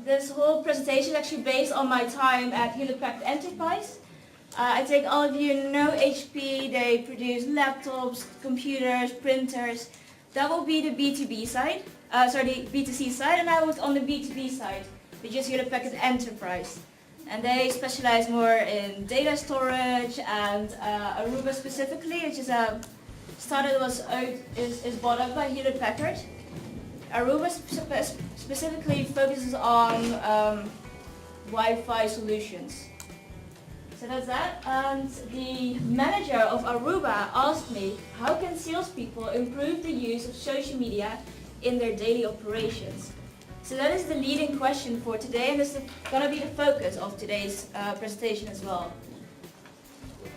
this whole presentation is actually based on my time at Hewlett Packard Enterprise. I think all of you know HP. They produce laptops, computers, printers. That will be the B2B side, the B2C side, and I was on the B2B side, which is Hewlett Packard Enterprise. And they specialize more in data storage and Aruba specifically, which is a startup that is bought up by Hewlett Packard. Aruba specifically focuses on Wi-Fi solutions. So that's that. And the manager of Aruba asked me, how can salespeople improve the use of social media in their daily operations? So that is the leading question for today, and this is going to be the focus of today's presentation as well.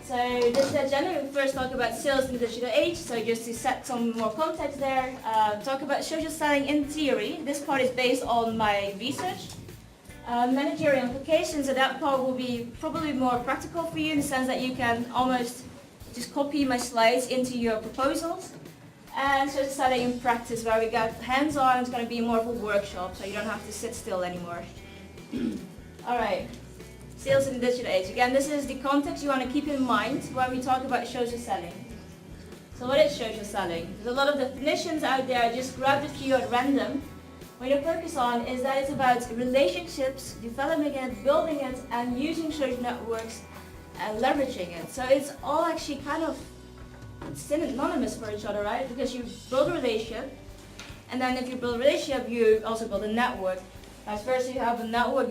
So this is the agenda. We first talk about sales in the digital age, so just to set some more context there, talk about social selling in theory. This part is based on my research. Managerial implications, so that part will be probably more practical for you in the sense that you can almost just copy my slides into your proposals. And social selling in practice, where we got hands-on, it's going to be more of a workshop, so you don't have to sit still anymore. Alright, sales in the digital age. Again, this is the context you want to keep in mind when we talk about social selling. So what is social selling? There's a lot of definitions out there, I just grabbed a few at random. What you focus on is that it's about relationships, developing it, building it, and using social networks and leveraging it. So it's all actually kind of synonymous for each other, right? Because you build a relationship, and then if you build a relationship, you also build a network. Vice versa, you have a network,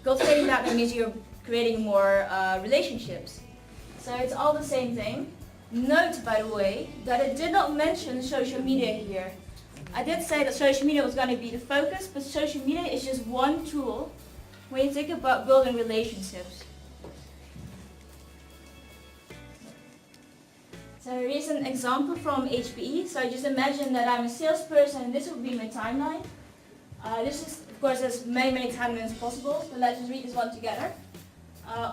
cultivating that means you're creating more relationships. So it's all the same thing. Note, by the way, that it did not mention social media here. I did say that social media was going to be the focus, but social media is just one tool when you think about building relationships. So here's an example from HPE. So just imagine that I'm a salesperson and this would be my timeline. This is, of course, there's many timelines possible, but let's just read this one together.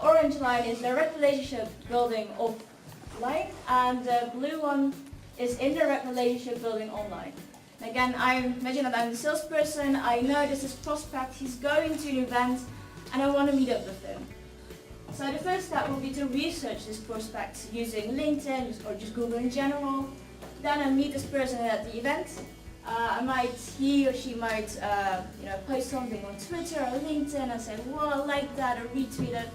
Orange line is direct relationship building offline, and the blue one is indirect relationship building online. And again, I imagine that I'm a salesperson, I know this is prospect, he's going to an event, and I want to meet up with him. So the first step will be to research this prospect using LinkedIn or just Google in general. Then I meet this person at the event. He or she might post something on Twitter or LinkedIn and say, "Well, I like that," or retweet it.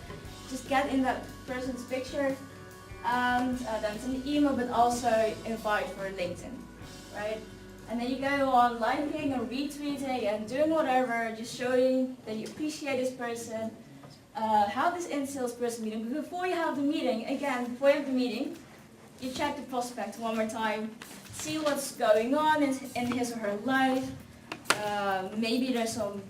Just get in that person's picture, and then send an email, but also invite for LinkedIn, right? And then you go on liking or retweeting and doing whatever, just showing that you appreciate this person. Have this in-sales person meeting. But before you have the meeting, you check the prospect one more time, see what's going on in his or her life. Maybe there's some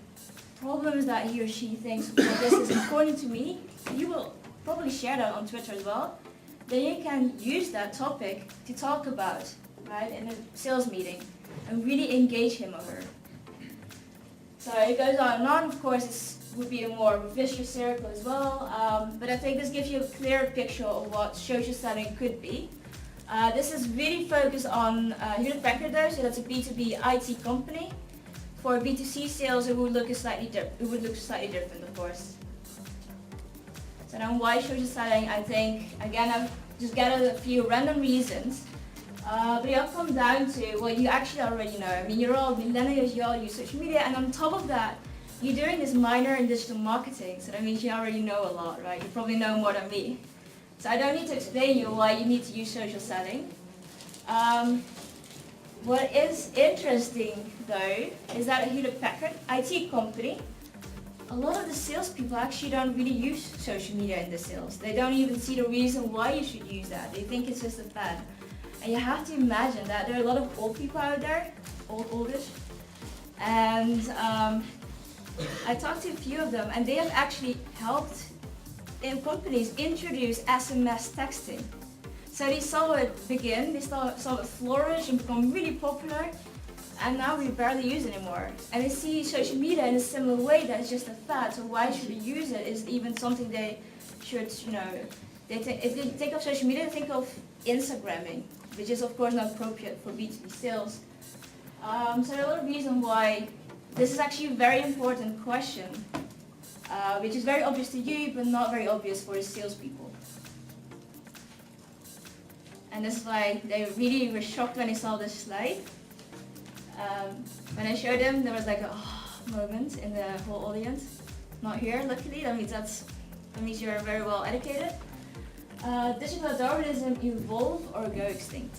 problems that he or she thinks, well, this is important to me. You will probably share that on Twitter as well. Then you can use that topic to talk about, right, in a sales meeting and really engage him or her. So it goes on and on. Of course, it would be a more vicious circle as well, but I think this gives you a clear picture of what social selling could be. This is really focused on Hewlett Packard though, so that's a B2B IT company. For B2C sales, it would look slightly different, of course. So then why social selling? I think, again, I've just gathered a few random reasons. But it all comes down to what you actually already know. I mean, you're all millennials, you all use social media, and on top of that, you're doing this minor in digital marketing, so that means you already know a lot, right? You probably know more than me. So I don't need to explain you why you need to use social selling. What is interesting, though, is that at Hewlett Packard, IT company, a lot of the salespeople actually don't really use social media in the sales. They don't even see the reason why you should use that. They think it's just a fad. And you have to imagine that there are a lot of old people out there, oldish, and I talked to a few of them, and they have actually helped in companies introduce SMS texting. So they saw it begin, they saw it flourish and become really popular, and now we barely use it anymore. And they see social media in a similar way, that it's just a fad, so why should we use it? Is even something they should, if they think of social media, they think of Instagramming, which is of course not appropriate for B2B sales. So there are a lot of reasons why This is actually a very important question, which is very obvious to you, but not very obvious for the salespeople. And that's why they really were shocked when they saw this slide. When I showed them, there was like a moment in the whole audience. Not here, luckily. That means you're very well educated. Digital Darwinism evolve or go extinct?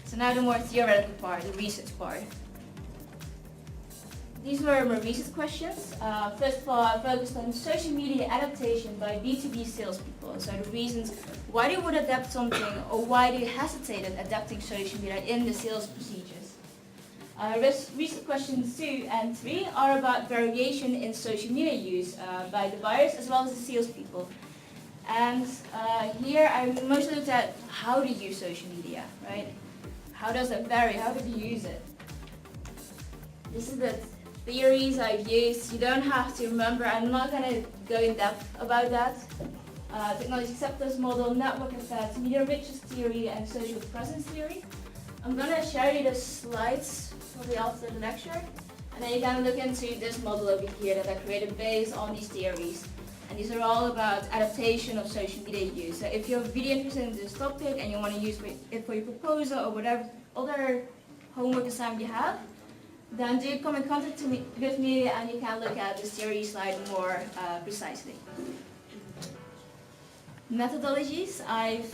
So now the more theoretical part, the research part. These were more recent questions. First of all, I focused on social media adaptation by B2B salespeople. So the reasons why they would adapt something or why they hesitated adapting social media in the sales procedures. Recent questions 2 and 3 are about variation in social media use by the buyers as well as the salespeople. And here I mostly looked at how to use social media, right? How does it vary? How do you use it? This is the theories I've used. You don't have to remember. I'm not going to go in depth about that. Technology acceptance model, network effects, media richness theory, and social presence theory. I'm going to show you the slides probably after the lecture, and then you can look into this model over here that I created based on these theories. And these are all about adaptation of social media use. So if you're really interested in this topic and you want to use it for your proposal or whatever other homework assignment you have, then do come in contact with me and you can look at this theory slide more precisely. Methodologies, I've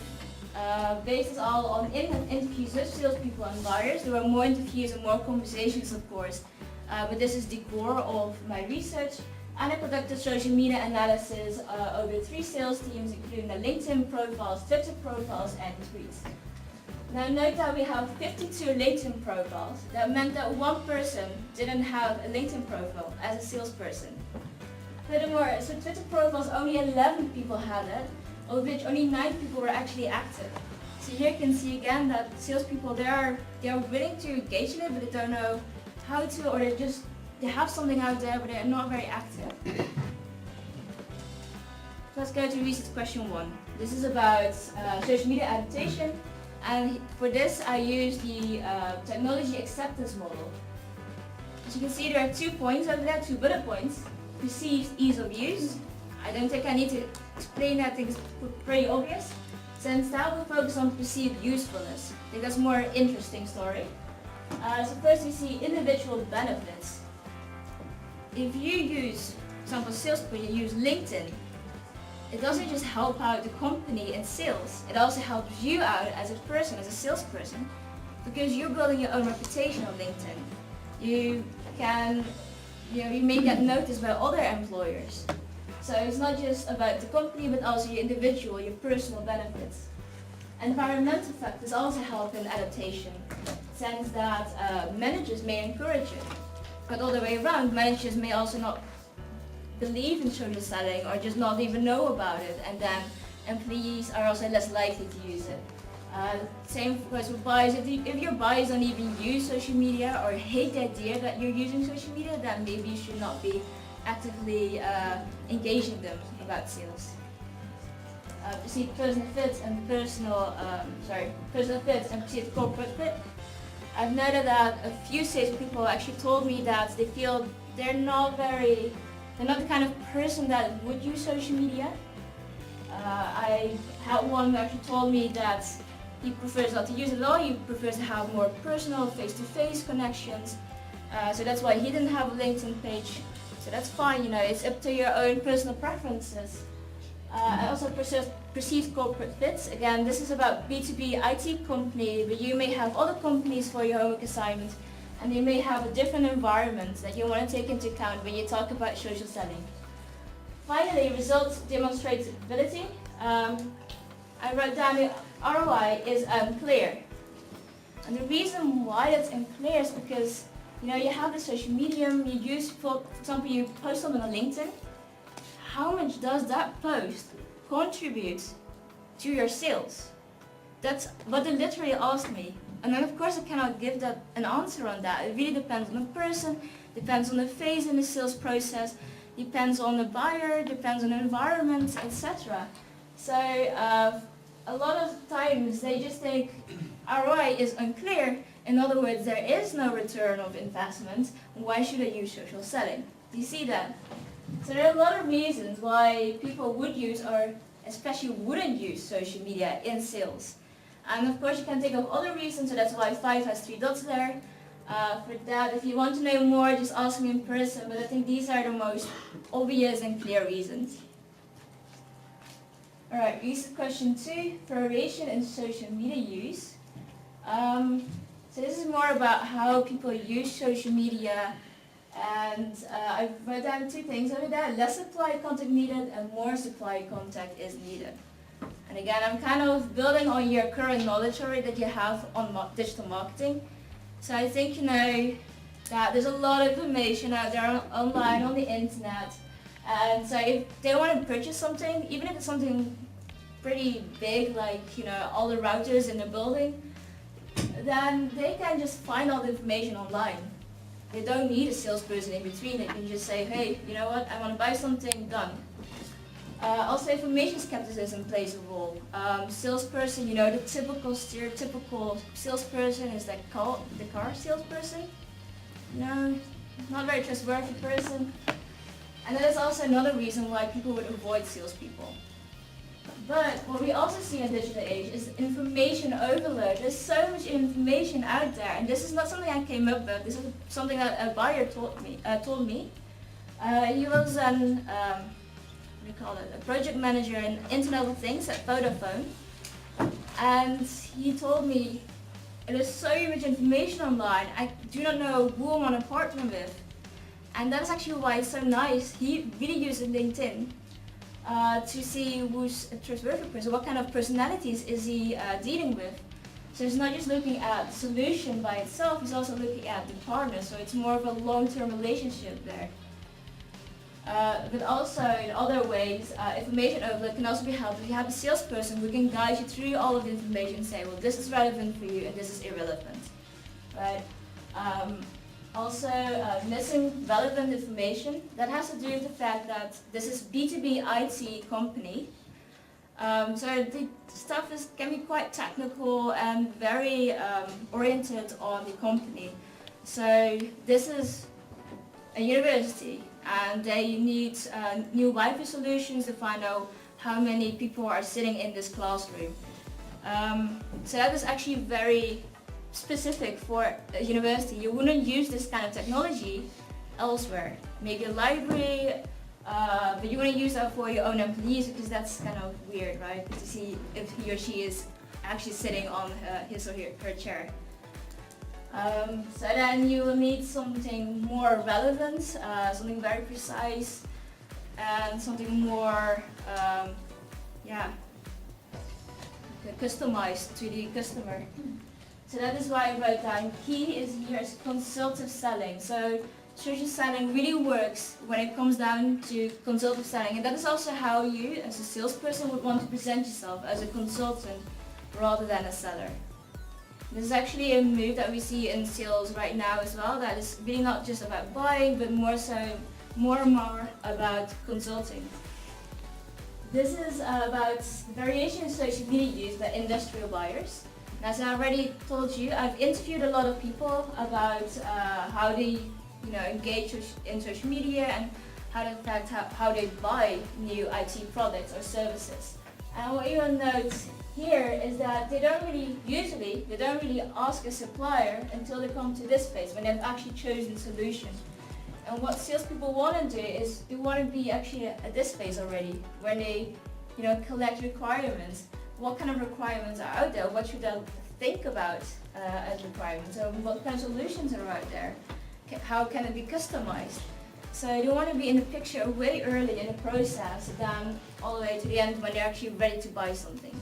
based this all on interviews with salespeople and buyers. There were more interviews and more conversations, of course, but this is the core of my research. And I conducted social media analysis over 3 sales teams, including the LinkedIn profiles, Twitter profiles, and tweets. Now note that we have 52 LinkedIn profiles. That meant that one person didn't have a LinkedIn profile as a salesperson. Furthermore, so Twitter profiles, only 11 people had it, of which only 9 people were actually active. So here you can see again that salespeople, they are willing to engage in it, but they don't know how to, or they have something out there, but they're not very active. Let's go to research question 1. This is about social media adaptation. And for this, I used the technology acceptance model. As you can see, there are 2 points over there, 2 bullet points. Perceived ease of use. I don't think I need to explain that, I think it's pretty obvious. So instead, we'll focus on perceived usefulness. I think that's a more interesting story. So first, we see individual benefits. If you use, for example, salespeople, you use LinkedIn, it doesn't just help out the company in sales, it also helps you out as a person, as a salesperson, because you're building your own reputation on LinkedIn. You may get noticed by other employers. So it's not just about the company, but also your individual, your personal benefits. Environmental factors also help in adaptation, in the sense that managers may encourage it, but all the way around, managers may also not believe in social selling or just not even know about it, and then employees are also less likely to use it. Same goes with buyers. If your buyers don't even use social media or hate the idea that you're using social media, then maybe you should not be actively engaging them about sales. Perceived personal fit and personal fit and perceived corporate fit. I've noted that a few salespeople actually told me that they feel they're not the kind of person that would use social media. I had one who actually told me that he prefers not to use it at all. He prefers to have more personal, face-to-face connections. So that's why he didn't have a LinkedIn page. So that's fine, it's up to your own personal preferences. I also perceived corporate fits. Again, this is about B2B IT company, but you may have other companies for your homework assignment, and they may have a different environment that you want to take into account when you talk about social selling. Finally, results demonstrability. I wrote down the ROI is unclear. And the reason why it's unclear is because you have the social medium you use, for example, you post something on LinkedIn. How much does that post contribute to your sales? That's what they literally asked me. And then of course I cannot give that an answer on that. It really depends on the person, depends on the phase in the sales process, depends on the buyer, depends on the environment, etc. So a lot of times they just think ROI is unclear In other words, there is no return of investment. Why should I use social selling? Do you see that? So there are a lot of reasons why people would use or especially wouldn't use social media in sales. And of course you can think of other reasons, so that's why 5 has 3 dots there. For that, if you want to know more, just ask me in person, but I think these are the most obvious and clear reasons. Alright, reason question 2, variation in social media use. So this is more about how people use social media, and I've wrote down 2 things over there: less supply content needed and more supply content is needed. And again, I'm kind of building on your current knowledge already that you have on digital marketing. So I think you know that there's a lot of information out there online on the internet, and so if they want to purchase something, even if it's something pretty big like all the routers in the building, then they can just find all the information online. They don't need a salesperson in between. They can just say, hey, you know what, I want to buy something, done. Also, information skepticism plays a role. Salesperson, the typical stereotypical salesperson is the car salesperson. No, not a very trustworthy person. And that is also another reason why people would avoid salespeople. But what we also see in digital age is information overload. There's so much information out there, and this is not something I came up with. This is something that a buyer told me. He was a project manager in Internet of Things at Vodafone, and he told me there's so much information online. I do not know who I want to partner with, and that's actually why it's so nice. He really uses LinkedIn. To see who's a trustworthy person, what kind of personalities is he dealing with. So he's not just looking at the solution by itself, he's also looking at the partner, so it's more of a long-term relationship there. But also in other ways, information overload can also be helped if you have a salesperson who can guide you through all of the information and say, well, this is relevant for you and this is irrelevant, right? Also, missing relevant information. That has to do with the fact that this is B2B IT company. So the stuff can be quite technical and very oriented on the company. So this is a university, and they need new Wi-Fi solutions to find out how many people are sitting in this classroom. So that is actually very specific for a university. You wouldn't use this kind of technology elsewhere. Maybe a library, but you wouldn't use that for your own employees because that's kind of weird, right? To see if he or she is actually sitting on his or her chair. So then you will need something more relevant, something very precise, and something more, customized to the customer. So that is why I wrote down key is here is consultative selling. So social selling really works when it comes down to consultative selling, and that is also how you as a salesperson would want to present yourself, as a consultant rather than a seller. This is actually a move that we see in sales right now as well, that is really not just about buying, but more and more about consulting. This is about variation in social media use by industrial buyers. As I already told you, I've interviewed a lot of people about how they engage in social media and how they buy new IT products or services. And what you will note here is that they don't really ask a supplier until they come to this phase when they've actually chosen a solution. And what salespeople want to do is they want to be actually at this phase already, when they collect requirements. What kind of requirements are out there? What should I think about as requirements? So what kind of solutions are out there? How can it be customized? So you want to be in the picture way early in the process than all the way to the end when they're actually ready to buy something.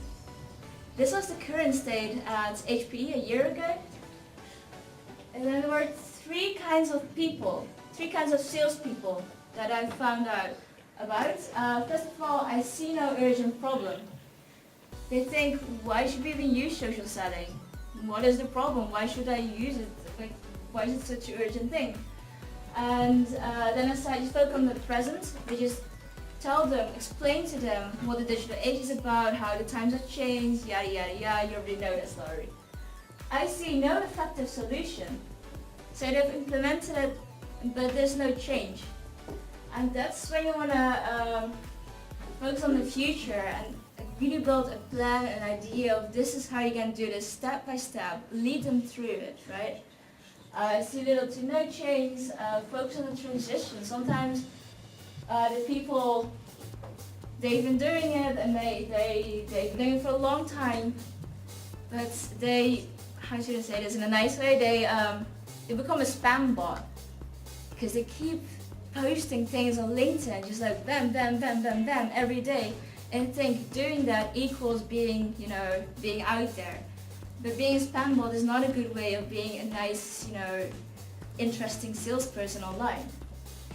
This was the current state at HP a year ago. And then there were three kinds of salespeople that I found out about. First of all, I see no urgent problem. They think, why should we even use social selling? What is the problem? Why should I use it? Like, why is it such an urgent thing? And then as I just focus on the present, they just tell them, explain to them what the digital age is about, how the times have changed, yada yada yada, you already know that story. I see no effective solution. So they've implemented it, but there's no change. And that's when you want to focus on the future and really build a plan, an idea of this is how you're going to do this step by step, lead them through it, right? See little to no change, focus on the transition. Sometimes the people, they've been doing it and they've been doing it for a long time, but they, how should I say this in a nice way, they become a spam bot because they keep posting things on LinkedIn just like bam, bam, bam, bam, bam every day, and think doing that equals being, being out there. But being a spam bot is not a good way of being a nice, interesting salesperson online.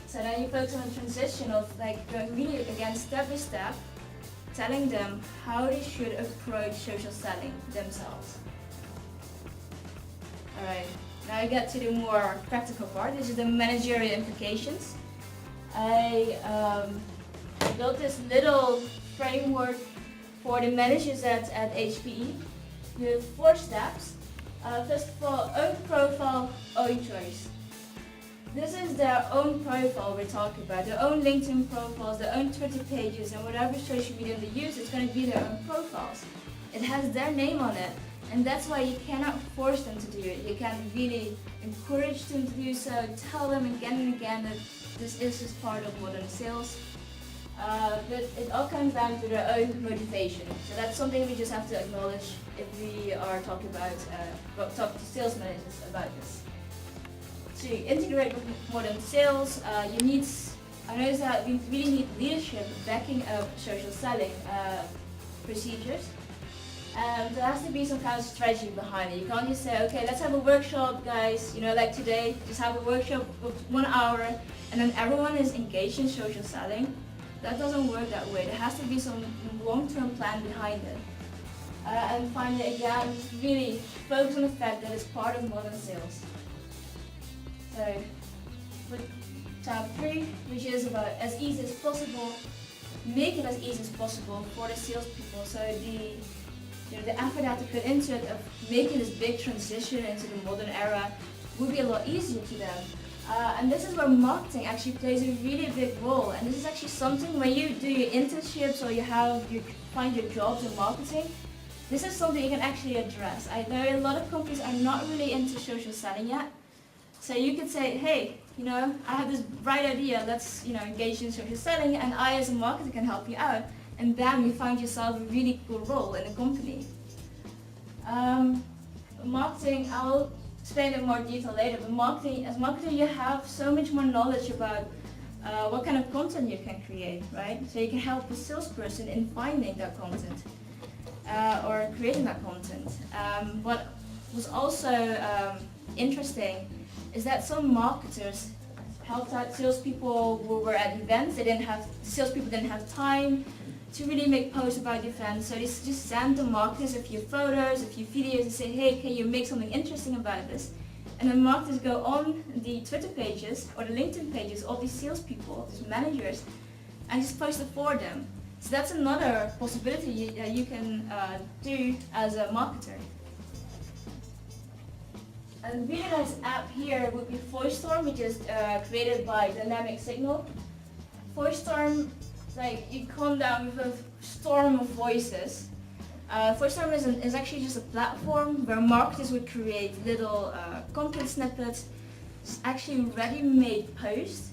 So then you focus on the transition of like going really again step by step, telling them how they should approach social selling themselves. Alright, now I get to the more practical part. This is the managerial implications. I built this little framework for the managers at HPE with 4 steps. First of all, own profile, own choice. This is their own profile we're talking about, their own LinkedIn profiles, their own Twitter pages, and whatever social media they use, it's going to be their own profiles. It has their name on it, and that's why you cannot force them to do it. You can really encourage them to do so, tell them again and again that this is just part of modern sales. But it all comes down to their own motivation. So that's something we just have to acknowledge if we are talking about talking to sales managers about this. To integrate with modern sales, I noticed that we really need leadership backing up social selling procedures. And there has to be some kind of strategy behind it. You can't just say, okay, let's have a workshop, guys, like today, just have a workshop of 1 hour, and then everyone is engaged in social selling. That doesn't work that way. There has to be some long-term plan behind it. And finally, again, really focus on the fact that it's part of modern sales. So, with tab 3, which is about as easy as possible, make it as easy as possible for the salespeople. So the effort they have to put into it of making this big transition into the modern era would be a lot easier to them. And this is where marketing actually plays a really big role. And this is actually something when you do your internships or you find your jobs in marketing, this is something you can actually address. I know a lot of companies are not really into social selling yet. So you could say, hey, I have this bright idea, let's engage in social selling, and I as a marketer can help you out. And bam, you find yourself a really cool role in a company. Marketing, I'll explain it in more detail later, but as marketer you have so much more knowledge about what kind of content you can create, right? So you can help the salesperson in finding that content or creating that content. What was also interesting is that some marketers helped out salespeople who were at events. Salespeople didn't have time to really make posts about the event, so they just send the marketers a few photos, a few videos, and say, hey, can you make something interesting about this? And then marketers go on the Twitter pages or the LinkedIn pages of these salespeople, these managers, and just post it for them. So that's another possibility that you can do as a marketer. A really nice app here would be VoiceStorm, which is created by Dynamic Signal. VoiceStorm, you come down with a storm of voices. VoiceStorm is actually just a platform where marketers would create little content snippets, actually ready-made posts.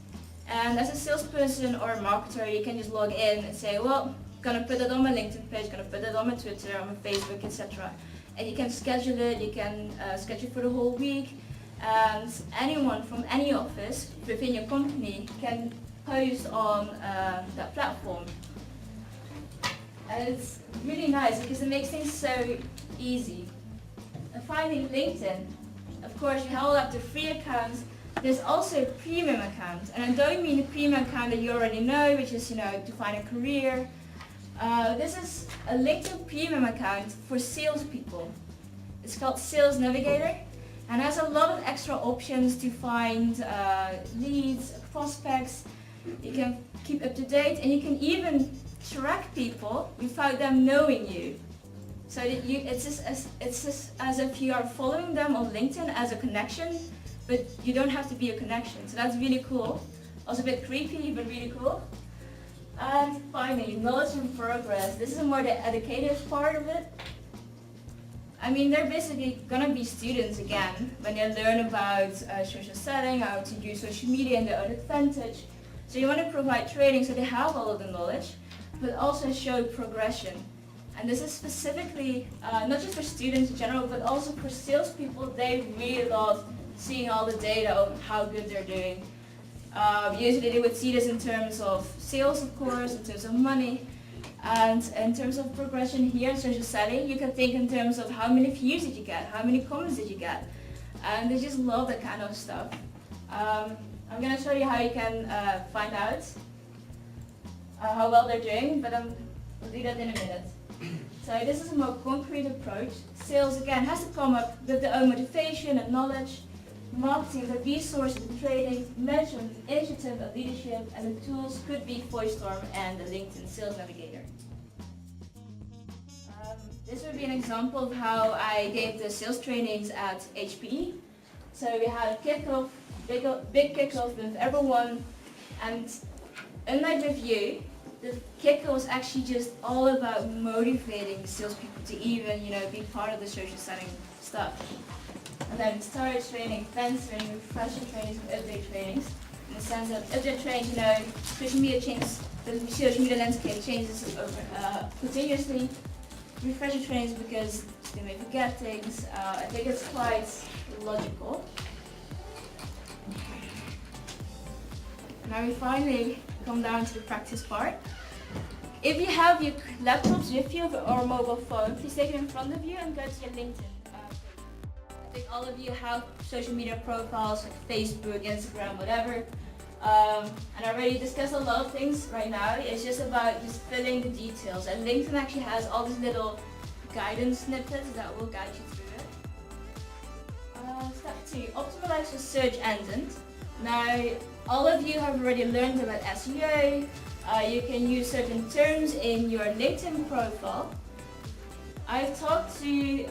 And as a salesperson or a marketer, you can just log in and say, well, gonna put it on my LinkedIn page, gonna put it on my Twitter, on my Facebook, etc. And you can schedule it, you can schedule it for the whole week, and anyone from any office within your company can post on that platform. And it's really nice because it makes things so easy. And finally, LinkedIn. Of course, you all have the free accounts. There's also a premium account, and I don't mean the premium account that you already know, which is to find a career. This is a LinkedIn premium account for salespeople. It's called Sales Navigator, and has a lot of extra options to find leads, prospects. You can keep up to date, and you can even track people without them knowing you. So that it's just as if you are following them on LinkedIn as a connection, but you don't have to be a connection. So that's really cool. Also a bit creepy, but really cool. And finally, knowledge and progress. This is more the educative part of it. I mean, they're basically gonna be students again when they learn about social selling, how to use social media and their own advantage. So you want to provide training so they have all of the knowledge, but also show progression. And this is specifically not just for students in general, but also for salespeople. They really love seeing all the data of how good they're doing. Usually they would see this in terms of sales, of course, in terms of money. And in terms of progression here in social selling, you can think in terms of how many views did you get, how many comments did you get. And they just love that kind of stuff. I'm going to show you how you can find out how well they're doing, but I'll do that in a minute. So this is a more concrete approach. Sales, again, has to come up with their own motivation and knowledge. Marketing, the resources, the training, management, initiative, and leadership, and the tools could be VoiceStorm and the LinkedIn Sales Navigator. This would be an example of how I gave the sales trainings at HPE. So we had a kickoff, big kickoff with everyone, and unlike with you, the kickoff was actually just all about motivating salespeople to even, be part of the social selling stuff. And then we started training, advanced training, refresher trainings, and update trainings. In the sense that update trainings, social media changes, the social media landscape changes continuously. Refresher trainings because they may forget things. I think it's quite logical. Now we finally come down to the practice part. If you have your laptops with you or mobile phone, please take it in front of you and go to your LinkedIn. I think all of you have social media profiles like Facebook, Instagram, whatever. And I already discussed a lot of things right now. It's just about just filling the details. And LinkedIn actually has all these little guidance snippets that will guide you through it. Step 2, optimize your search engine. Now, all of you have already learned about SEO. You can use certain terms in your LinkedIn profile. I've talked to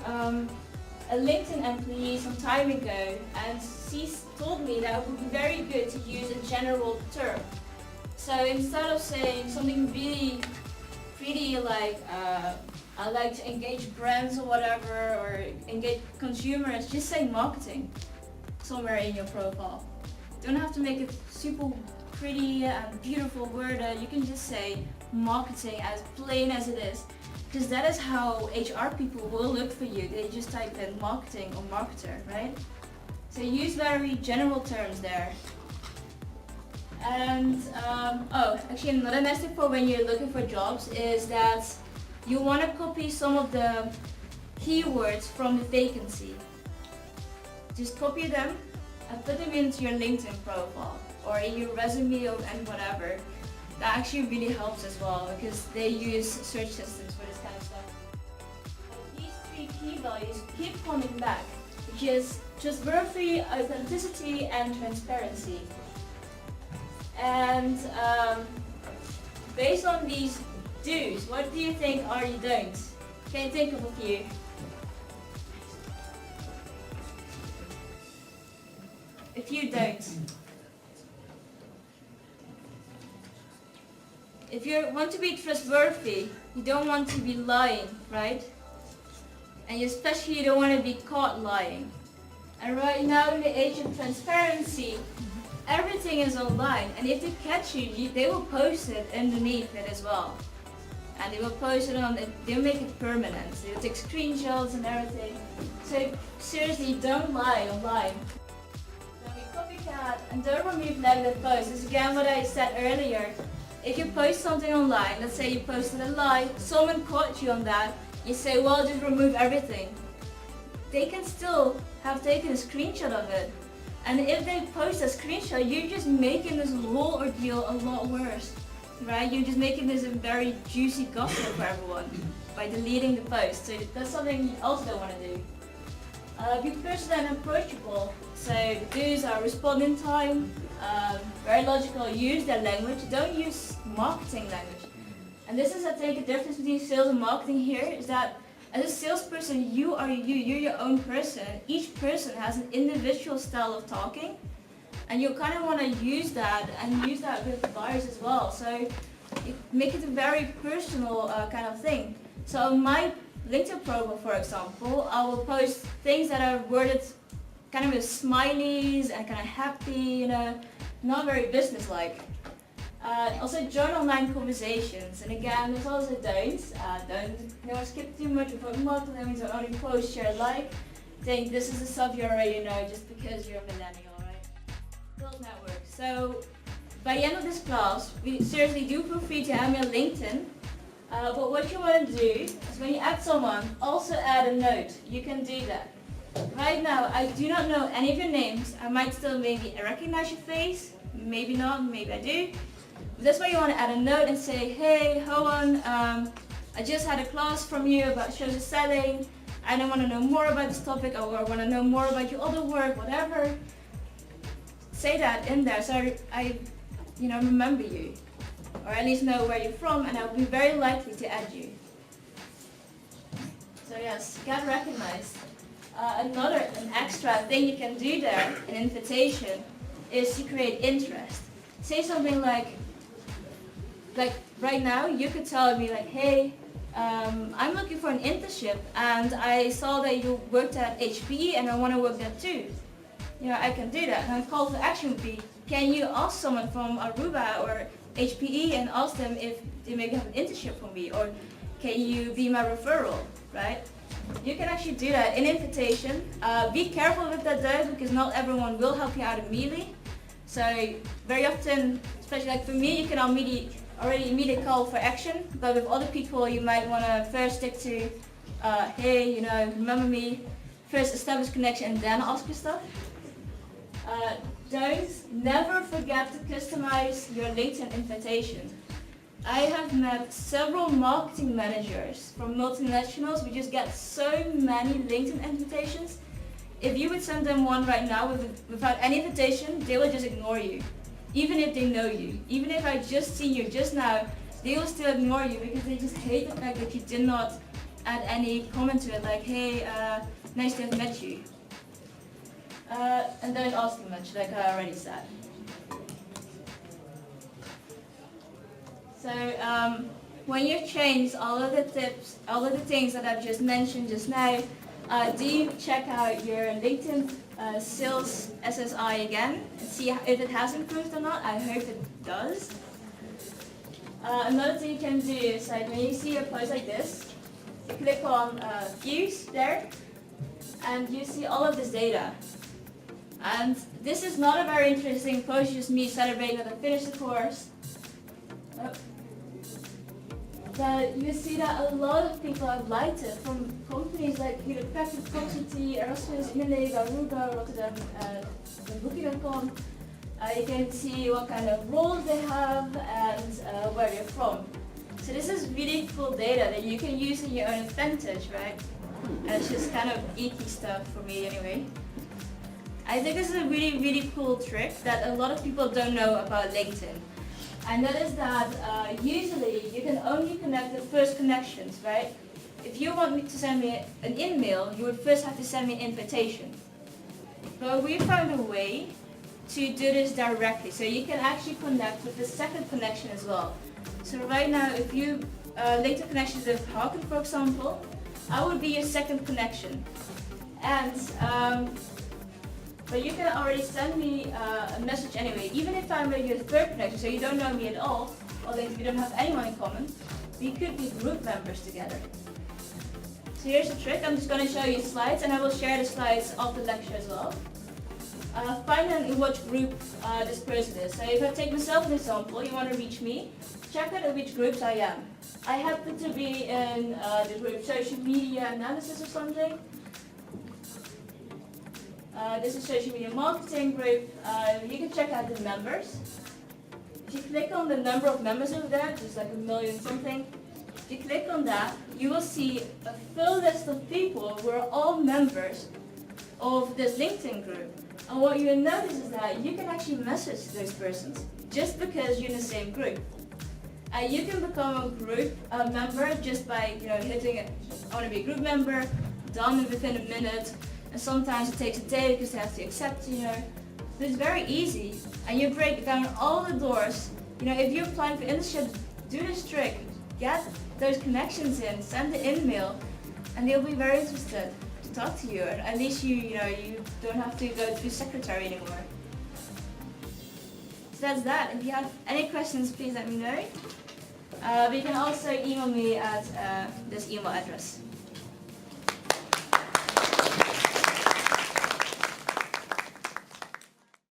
a LinkedIn employee some time ago, and she told me that it would be very good to use a general term. So instead of saying something really pretty like I like to engage brands or whatever, or engage consumers, just say marketing somewhere in your profile. Don't have to make it super pretty and beautiful word. You can just say marketing as plain as it is. Because that is how HR people will look for you. They just type in marketing or marketer, right? So use very general terms there. And, actually another nice tip for when you're looking for jobs is that you want to copy some of the keywords from the vacancy. Just copy them and put them into your LinkedIn profile or in your resume and whatever. That actually really helps as well because they use search systems for this kind of stuff. These 3 key values keep coming back, which is trustworthy, authenticity, and transparency. And based on these do's, what do you think are your don'ts? Can you think of a few? A few don'ts. If you want to be trustworthy, you don't want to be lying, right? And especially you don't want to be caught lying. And right now in the age of transparency, everything is online. And if they catch you, they will post it underneath it as well. And they will post it on it, they'll make it permanent. They'll take screenshots and everything. So seriously, don't lie online. Don't be copycat and don't remove negative posts. This is again what I said earlier. If you post something online, let's say you posted a lie, someone caught you on that, you say, well, just remove everything. They can still have taken a screenshot of it. And if they post a screenshot, you're just making this whole ordeal a lot worse, right? You're just making this a very juicy gossip for everyone by deleting the post. So that's something you also don't want to do. Be personal and approachable. So the do's are respond in time, very logical, use their language, don't use marketing language. And this is, I think, a difference between sales and marketing here, is that As a salesperson, you are you're your own person. Each person has an individual style of talking, and you kind of want to use that with buyers as well. So make it a very personal kind of thing. So on my LinkedIn profile, for example, I will post things that are worded kind of with smileys and kind of happy, not very business-like. Also join online conversations, and again, there's also don't skip too much about marketing, so only post, share, like. Think this is the stuff you already know just because you're a millennial, right? Build network. So by the end of this class, we seriously do feel free to add me on LinkedIn. But what you want to do is when you add someone, also add a note. You can do that. Right now, I do not know any of your names. I might still maybe recognize your face, maybe not, maybe I do. But that's why you want to add a note and say, hey, Hoan, I just had a class from you about shows and selling. I don't want to know more about this topic, or I want to know more about your other work, whatever. Say that in there so I remember you, or at least know where you're from, and I'll be very likely to add you. So yes, get recognized. An extra thing you can do there, an invitation, is to create interest. Say something like right now, you could tell me like, hey, I'm looking for an internship, and I saw that you worked at HPE, and I want to work there too. I can do that. And a call to action would be, can you ask someone from Aruba or HPE and ask them if they maybe have an internship for me, or can you be my referral, right? You can actually do that in invitation. Be careful with that though, because not everyone will help you out immediately. So very often, especially like for me, you can already immediate call for action, but with other people you might want to first stick to, hey, remember me, first establish connection and then ask you stuff. Never forget to customize your LinkedIn invitation. I have met several marketing managers from multinationals. We just get so many LinkedIn invitations. If you would send them one right now without any invitation, they will just ignore you. Even if they know you. Even if I just seen you just now, they will still ignore you because they just hate the fact that you did not add any comment to it, like, hey, nice to have met you. And don't ask too much, like I already said. So when you change all of the tips, all of the things that I've just mentioned just now, do check out your LinkedIn sales SSI again and see if it has improved or not. I hope it does. Another thing you can do is like when you see a post like this, you click on views there, and you see all of this data. And this is not a very interesting post, just me celebrating that I finished the course. But you see that a lot of people have liked it, from companies like Hewlett Packard, Consultancy, Erasmus, Unilever, Aruba, Rotterdam, Booking.com. You can see what kind of roles they have and where they're from. So this is really cool data that you can use in your own advantage, right? And it's just kind of geeky stuff for me anyway. I think this is a really, really cool trick that a lot of people don't know about LinkedIn. And that is that usually you can only connect the first connections, right? If you want me to send me an email, you would first have to send me an invitation. But we found a way to do this directly, so you can actually connect with the second connection as well. So right now, if you link the connections with Haken, for example, I would be your second connection. And but you can already send me a message anyway, even if I'm your third connection, so you don't know me at all, or if you don't have anyone in common, we could be group members together. So here's the trick. I'm just going to show you slides, and I will share the slides of the lecture as well. Find out in which group this person is. So if I take myself as an example, you want to reach me, check out in which groups I am. I happen to be in the group social media analysis or something. This is social media marketing group. You can check out the members. If you click on the number of members over there, there's like 1 million something. If you click on that, you will see a full list of people who are all members of this LinkedIn group. And what you'll notice is that you can actually message those persons just because you're in the same group. You can become a group member just by hitting it. I want to be a group member, done within a minute, and sometimes it takes a day because they have to accept But it's very easy, and you break down all the doors. If you're applying for internship, do this trick. Get those connections in, send the email, and they'll be very interested to talk to you. And at least you don't have to go to secretary anymore. So that's that. If you have any questions, please let me know. But you can also email me at this email address.